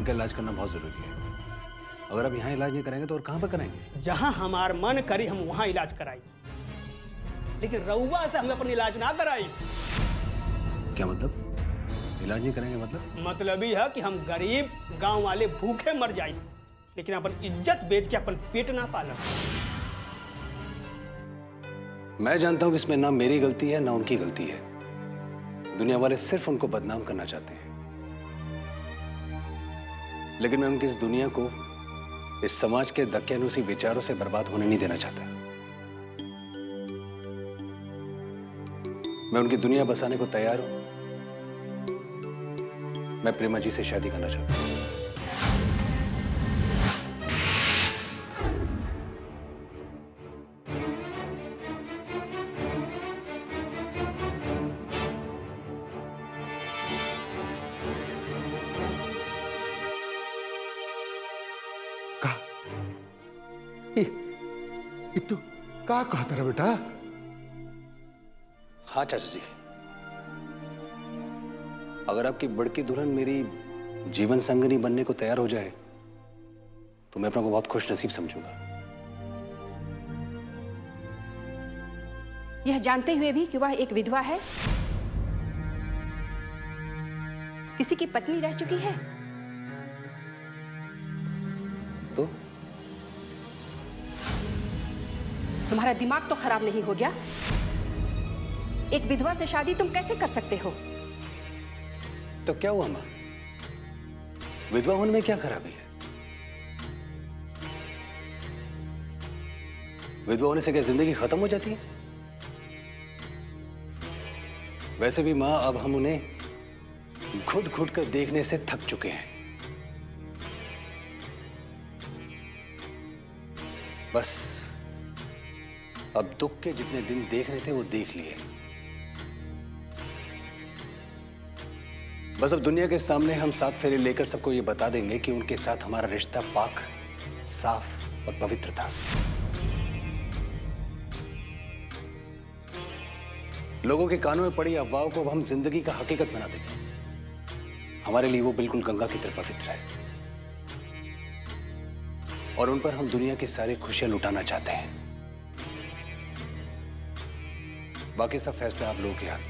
इनका इलाज करना बहुत जरूरी है। अगर आप यहाँ इलाज नहीं कराएंगे तो और कहाँ पर कराएंगे? जहां हमार मन करी हम वहां इलाज कराई, लेकिन रउआ से हम अपन इलाज ना कराई। क्या मतलब? इलाज नहीं कराएंगे मतलब ही है कि हम गरीब गांव वाले भूखे मर जाए, लेकिन अपन इज्जत बेच के अपन पेट ना पालन। मैं जानता हूं कि इसमें ना मेरी गलती है ना उनकी गलती है। दुनिया वाले सिर्फ उनको बदनाम करना चाहते हैं, लेकिन मैं उनकी इस दुनिया को इस समाज के दकियानूसी विचारों से बर्बाद होने नहीं देना चाहता। मैं उनकी दुनिया बसाने को तैयार हूं। मैं प्रेमा जी से शादी करना चाहता हूं। ये तू का कहता रहा बेटा? हाँ चाचा जी, अगर आपकी बड़की दुल्हन मेरी जीवन संगिनी बनने को तैयार हो जाए तो मैं अपने को बहुत खुश नसीब समझूंगा। यह जानते हुए भी कि वह एक विधवा है, किसी की पत्नी रह चुकी है, तो तुम्हारा दिमाग तो खराब नहीं हो गया? एक विधवा से शादी तुम कैसे कर सकते हो? तो क्या हुआ मां? विधवा होने में क्या खराबी है? विधवा होने से क्या जिंदगी खत्म हो जाती है? वैसे भी मां, अब हम उन्हें घुट घुट कर देखने से थक चुके हैं। बस अब दुख के जितने दिन देखने थे वो देख लिए। बस अब दुनिया के सामने हम 7 फेरे लेकर सबको ये बता देंगे कि उनके साथ हमारा रिश्ता पाक, साफ और पवित्र था। लोगों के कानों में पड़ी अफवाहों को अब हम जिंदगी का हकीकत बना देंगे। हमारे लिए वो बिल्कुल गंगा की तरह पवित्र है और उन पर हम दुनिया की सारी खुशियां लुटाना चाहते हैं। बाकी सब फैसला आप लोगों के हाथ में।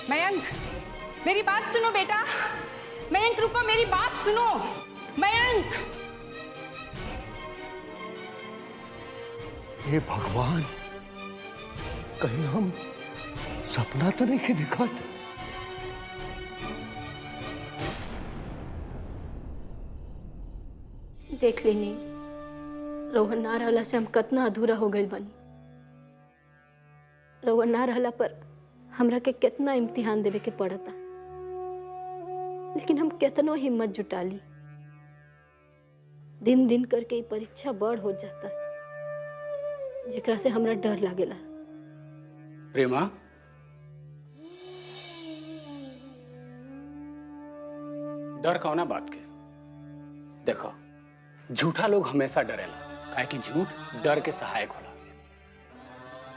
मयंक, मेरी बात सुनो बेटा। मयंक रुको, मेरी बात सुनो। मयंक, हे भगवान, कहीं हम सपना तो नहीं के दिखत? देख लेनी, रोहन ना रहला से हम कितना अधूरा हो गए बनी। रोहन ना रहला पर हमरा के कितना इम्तिहान देवे के पड़ता, लेकिन हम कितनो हिम्मत जुटा ली। दिन दिन करके ये परीक्षा बड़ हो जाता, जेकरा से हमरा डर लागेला। प्रेमा, डर कौना बात के? देखो, झूठा लोग हमेशा डरेला, काहे कि झूठ डर के सहायक होला।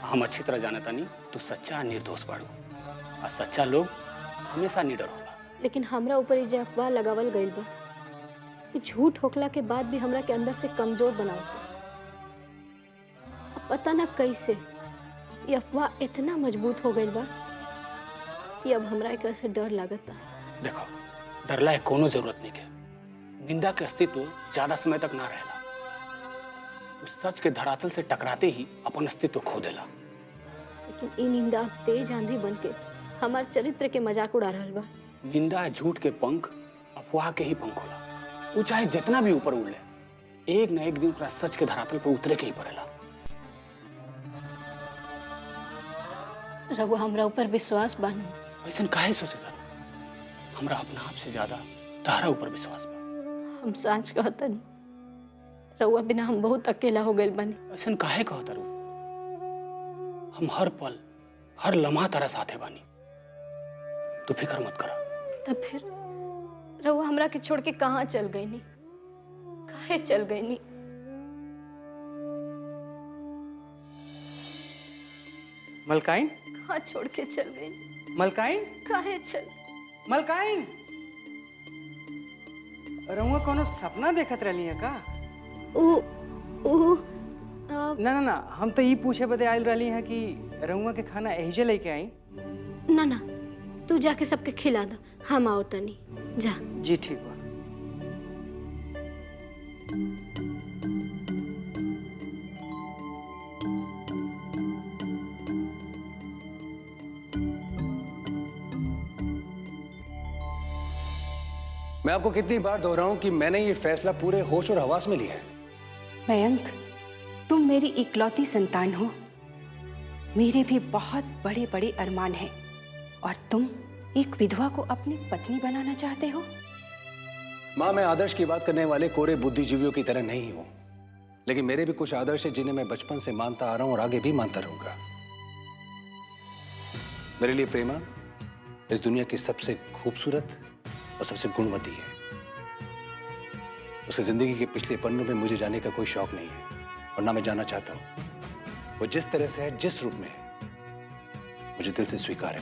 हम अच्छी तरह जानता नहीं तू सच्चा निर्दोष बाड़ू, और सच्चा लोग हमेशा निडर होला। लेकिन हमरा ऊपर ये अफवाह लगावल गइल बा कि झूठ होखला के बाद भी हमरा के अंदर से कमजोर बनावता। अब पता ना कैसे ये अफवाह इतना मजबूत हो गइल बा कि अब हमरा एकरा से डर लागता। देखो, डरला है कोनो जरूरत नहीं है। निंदा के अस्तित्व ज्यादा समय तक ना रहेला। उस सच के धरातल से टकराते ही अपन अस्तित्व खो देला। लेकिन ई निंदा अब तेज आंधी बन के हमार चरित्र के मजाक उड़ा रहल बा। निंदा है झूठ के पंख, अफवाह के ही पंख होला। वो चाहे जितना भी ऊपर उड़ ले, एक न एक दिन पूरा सच के धरातल पर उतरे के ही पड़ेला। रघु, हमरा ऊपर विश्वास बानी। ऐसा काहे सोचता? हमरा अपना आप से ज्यादा तारा ऊपर विश्वास बा। हम सांच कहतनी, रघुआ बिना हम बहुत अकेला हो गए बानी। ऐसा काहे कहता रू? हम हर पल, हर लम्हा तारा साथे बानी। तू फिक्र मत करा। तब फिर रघुआ हमरा के छोड़ के कहाँ चल गई नी? काहे चल गई नी? मलकाइन, कहाँ छोड़ के चल गई? मलकाइन, काहे चल? मलकाइन, रहुआ कोनो सपना देखत रहली है का? ओ ना ना ना, हम तो ये पूछे बदे आयल रहली है कि रहुआ के खाना एहिजे लेके आई। ना ना, तू जाके सबके खिला दो, हम आओ तनी। जा। जी ठीक बा। मैं आपको कितनी बार दोहराऊं कि मैंने ये फैसला पूरे होश और हवास में लिया है। मयंक, तुम मेरी इकलौती संतान हो। मेरे भी बहुत बड़े बड़े अरमान हैं और तुम एक विधवा को अपनी पत्नी बनाना चाहते हो। माँ, मैं आदर्श की बात करने वाले कोरे बुद्धिजीवियों की तरह नहीं हूं, लेकिन मेरे भी कुछ आदर्श हैं जिन्हें मैं बचपन से मानता आ रहा हूं और आगे भी मानता रहूंगा। मेरे लिए प्रेमा इस दुनिया की सबसे खूबसूरत और सबसे गुणवती है। उसकी जिंदगी के पिछले पन्नों में मुझे जाने का कोई शौक नहीं है और ना मैं जाना चाहता हूं। वो जिस तरह से है, जिस रूप में है, मुझे दिल से स्वीकार है।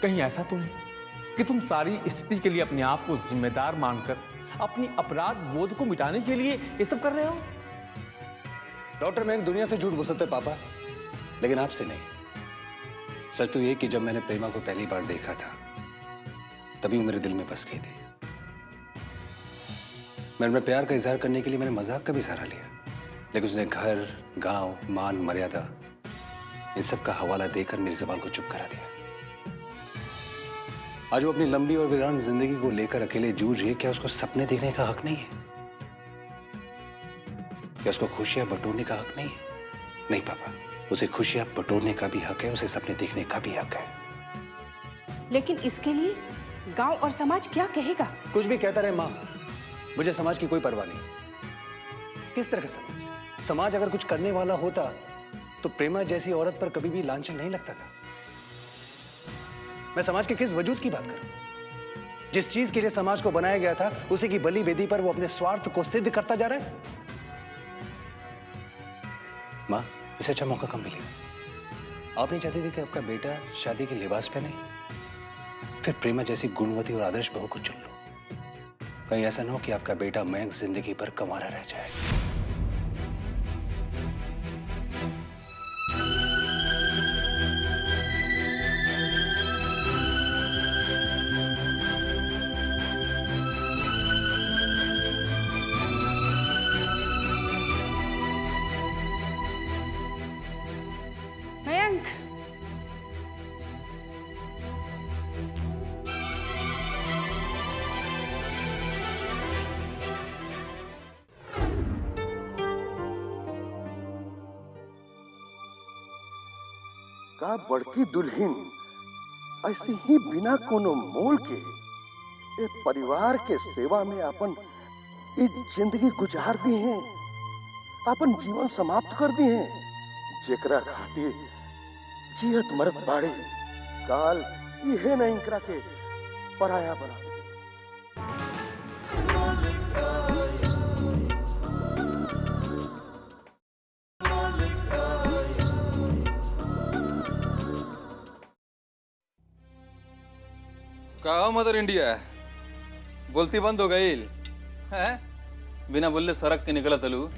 कहीं ऐसा तो नहीं कि तुम सारी स्थिति के लिए अपने आप को जिम्मेदार मानकर अपनी अपराध बोध को मिटाने के लिए ये सब कर रहे हो? डॉक्टर, मैं दुनिया से झूठ बोल सकता है पापा, लेकिन आपसे नहीं। सच तो ये कि जब मैंने प्रेमा को पहली बार देखा था तभी वो मेरे दिल में बस गई थी। मैंने अपने प्यार का इजहार करने के लिए मैंने मजाक का भी सहारा लिया, लेकिन उसने घर, गांव, मान, मर्यादा इन सब का हवाला देकर मेरी जुबान को चुप करा दिया। आज वो अपनी लंबी और वीरान जिंदगी को लेकर अकेले जूझ रही है। क्या उसको सपने देखने का हक नहीं है? क्या उसको खुशियां बटोरने का हक नहीं है? नहीं पापा, उसे खुशियां बटोरने का भी हक है, उसे सपने देखने का भी हक है। लेकिन इसके लिए गांव और समाज क्या कहेगा? कुछ भी कहता रहे माँ, मुझे समाज की कोई परवाह नहीं। किस तरह का समाज? समाज अगर कुछ करने वाला होता तो प्रेमा जैसी औरत पर कभी भी लांछन नहीं लगता था। मैं समाज के किस वजूद की बात करूं? जिस चीज के लिए समाज को बनाया गया था उसी की बलि बेदी पर वो अपने स्वार्थ को सिद्ध करता जा रहा है। माँ, इसे अच्छा मौका कम मिलेगा। आप नहीं चाहती थी कि आपका बेटा शादी के लिबास पहने? फिर प्रेमा जैसी गुणवती और आदर्श बहू को चुन लो। कहीं ऐसा ना हो कि आपका बेटा मयंक जिंदगी भर कमारा रह जाए। मयंक, का बड़की दुल्हन ऐसे ही बिना कोनो मोल के ए परिवार के सेवा में अपन ये जिंदगी गुजार दी हैं, अपन जीवन समाप्त कर दी हैं। जेकरा खातिर जियत मरत बाड़े, काल इहे नहीं करा के पराया बना दे। कहा मदर इंडिया बोलती बंद हो गई है? बिना बोलले सड़क के निकलत अलू।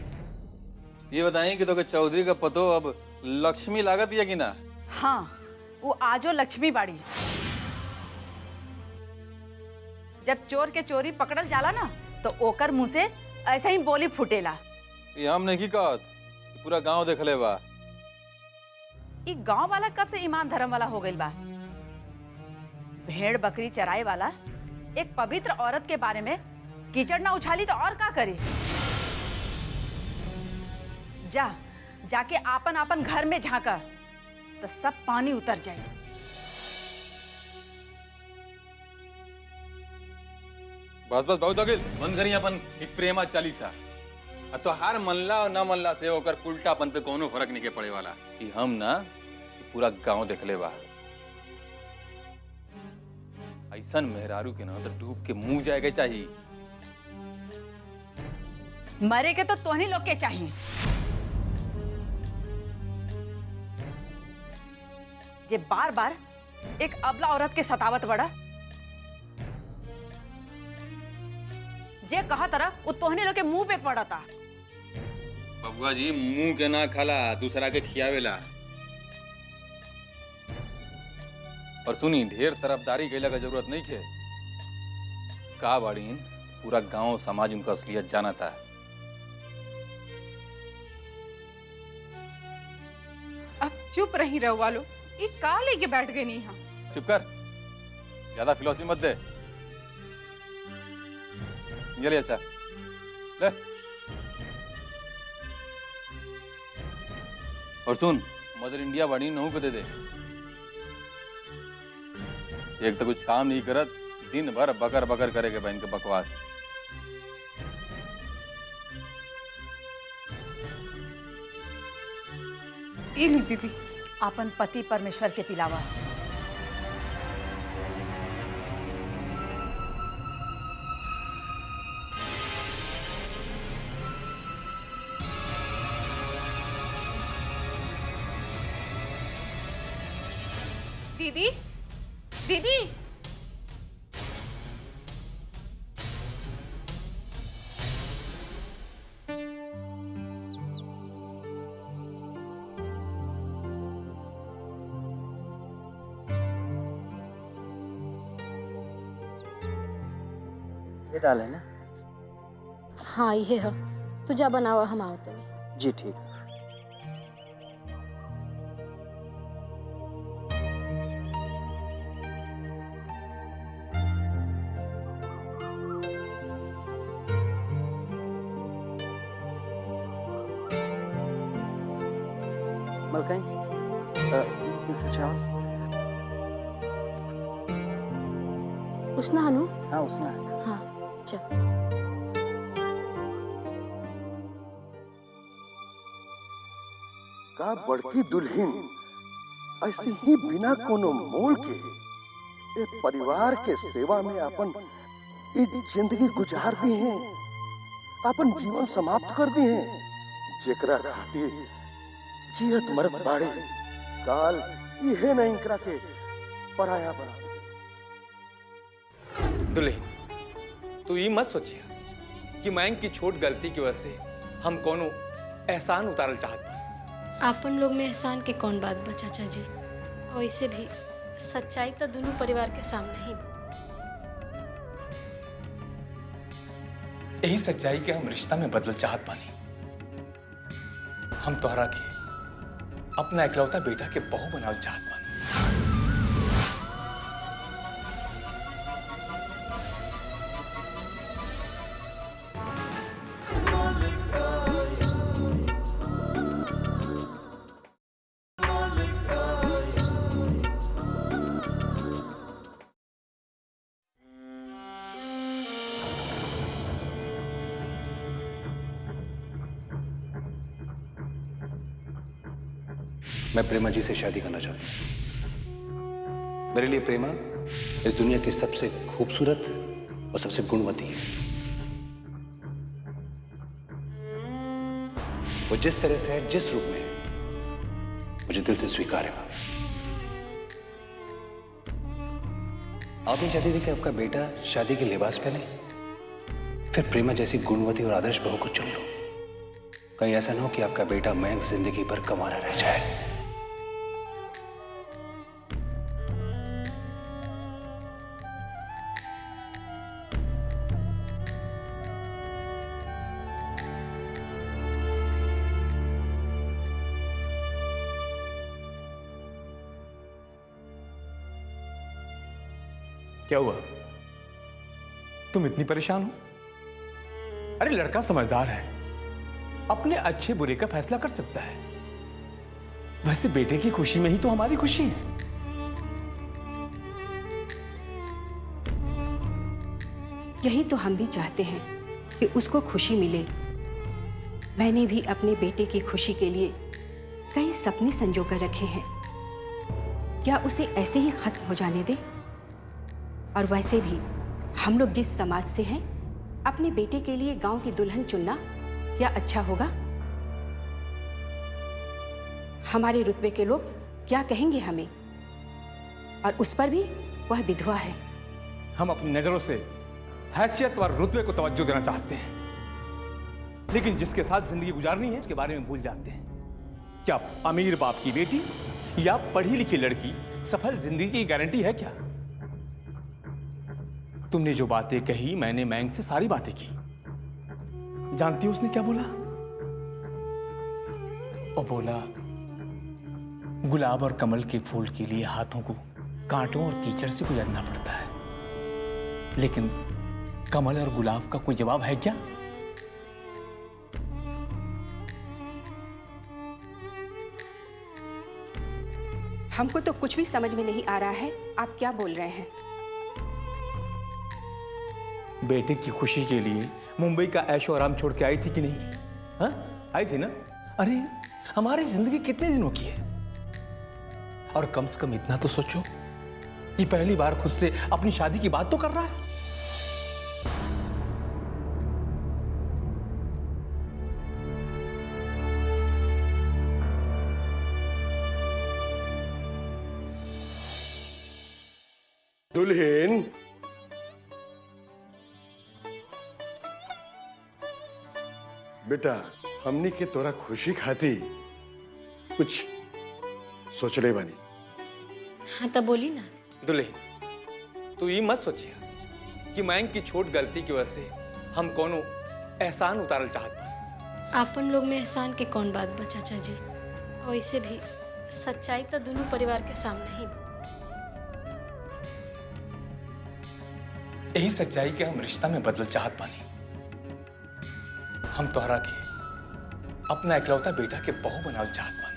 ये बताएं कि तो के चौधरी का पतो अब लक्ष्मी लागत या कि ना? हाँ, वो आजो लक्ष्मी बाड़ी। जब चोर के चोरी पकड़ल जाला ना तो ओकर मुंह से ऐसे ही बोली फुटेला। ये हम नहीं की कहत, पूरा गांव देख ले बा। ई गांव वाला कब से ईमान धर्म वाला हो गइल बा? भेड़ बकरी चराए वाला एक पवित्र औरत के बारे में कीचड़ ना उछाली तो और का करे? जाके आपन आपन घर में झांका तो सब पानी उतर जाए। बस बस बहुत अगिल बंद करी अपन एक प्रेमा चालीसा। तो हर मल्ला और ना मल्ला से होकर उल्टापन पे कोनो फर्क नहीं के पड़े वाला। कि हम ना पूरा गांव देख ले बा। ऐसा मेहरारू के ना तो डूब के मुंह जाएगा चाहिए। मरे के तो तोहनी लोग के चाहिए। जे बार बार एक अबला औरत के सतावत बड़ा, जे कहा तरह वो तोहनी लोग के मुंह पे पड़ता। बबुआ जी मुंह के ना खाला, दूसरा के खियावेला। और सुनी, ढेर तरफदारी कैला का जरूरत नहीं है। का बाड़ीन, पूरा गांव समाज उनका असलियत जाना था। अब चुप रही रहो वालो, ये का लेके बैठ गए नहीं हम। चुप कर, ज्यादा फिलॉसफी मत दे। ये ले अच्छा ले। और सुन, मदर इंडिया बाड़ी नहू को दे दे। एक तो कुछ काम नहीं करत, दिन भर बकर बकर करेगे बहन के बकवास। ये ली दीदी, अपन पति परमेश्वर के पिलावा। दीदी, दीदी, ये डाले ना? हाँ ये है, तू जा बनावा, हम आओ तो। जी ठीक है। मलकाई, देखिए चावल। उसना हनु? हाँ उसना है। हाँ चल। का बड़की दुल्हन ऐसे ही बिना कोनो मोल के ए परिवार के सेवा में अपन ये जिंदगी गुजार दी हैं, अपन जीवन समाप्त कर दी हैं। जेकरा खातिर जियत मरत बाड़े, काल इहे नहीं करा के पराया बना। दुल्हन, तू ये मत सोचिए कि मैं की छोट गलती की वजह से हम कोनो एहसान उतारल चाहत। आपन लोग में एहसान के कौन बात बा चाचा जी? वैसे भी सच्चाई तो दोनों परिवार के सामने ही। यही सच्चाई के हम रिश्ता में बदल चाहत बानी। हम तोहरा के अपना इकलौता बेटा के बहू बनाल चाहत बानी। मैं प्रेमा जी से शादी करना चाहता हूं। मेरे लिए प्रेमा इस दुनिया की सबसे खूबसूरत और सबसे गुणवती है। वो जिस तरह से है, जिस रूप में है, मुझे दिल से स्वीकार है। आप नहीं चाहती थी कि आपका बेटा शादी के लिबास पहने? फिर प्रेमा जैसी गुणवती और आदर्श बहू को चुन लो। कहीं ऐसा ना हो कि आपका बेटा मयंक जिंदगी भर कमारा रह जाए। क्या हुआ? तुम इतनी परेशान हो? अरे लड़का समझदार है, अपने अच्छे बुरे का फैसला कर सकता है। वैसे बेटे की खुशी में ही तो हमारी खुशी है। यही तो हम भी चाहते हैं कि उसको खुशी मिले। मैंने भी अपने बेटे की खुशी के लिए कई सपने संजो कर रखे हैं। क्या उसे ऐसे ही खत्म हो जाने दे? और वैसे भी हम लोग जिस समाज से हैं, अपने बेटे के लिए गांव की दुल्हन चुनना यह अच्छा होगा? हमारे रुतबे के लोग क्या कहेंगे हमें? और उस पर भी वह विधवा है। हम अपनी नजरों से हैसियत और रुतबे को तवज्जो देना चाहते हैं, लेकिन जिसके साथ जिंदगी गुजारनी है उसके बारे में भूल जाते हैं। क्या अमीर बाप की बेटी या पढ़ी लिखी लड़की सफल जिंदगी की गारंटी है क्या? तुमने जो बातें कही, मैंने मैंग से सारी बातें की। जानती हो उसने क्या बोला? और बोला, गुलाब और कमल के फूल के लिए हाथों को कांटों और कीचड़ से गुजरना पड़ता है, लेकिन कमल और गुलाब का कोई जवाब है क्या? हमको तो कुछ भी समझ में नहीं आ रहा है, आप क्या बोल रहे हैं? बेटे की खुशी के लिए मुंबई का ऐशो आराम छोड़ के आई थी कि नहीं? हाँ, आई थी ना? अरे हमारी जिंदगी कितने दिनों की है, और कम से कम इतना तो सोचो कि पहली बार खुद से अपनी शादी की बात तो कर रहा है। दुल्हन, बेटा हमनी के तोरा खुशी खाती कुछ सोचले बानी। हाँ तो बोली ना। दुल्हन, तू ये मत सोचिए कि मैंग की छोट गलती की वजह से हम कोनो एहसान उतारल चाहत बा। आपन लोग में एहसान के कौन बात बा चाचा जी? वैसे भी सच्चाई तो दोनों परिवार के सामने ही बा। यही सच्चाई के हम रिश्ता में बदल चाहत बानी। हम तोहरा के अपना इकलौता बेटा के बहू बनावल चाहत बानी।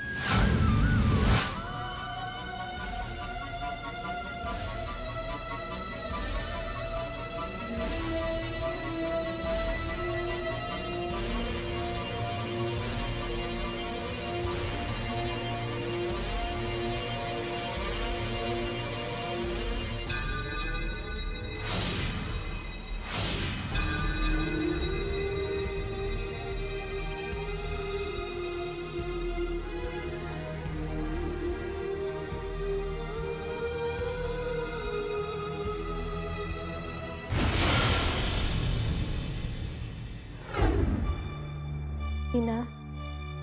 ना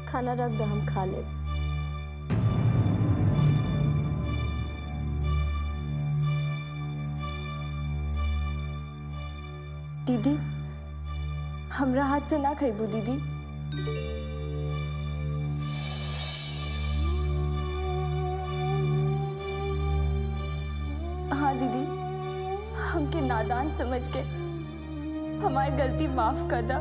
खाना रख दो, हम खा ले। दीदी, हमरा हाथ से ना खइबू दीदी। हाँ दीदी, हमके नादान समझ के हमारी गलती माफ कर दा।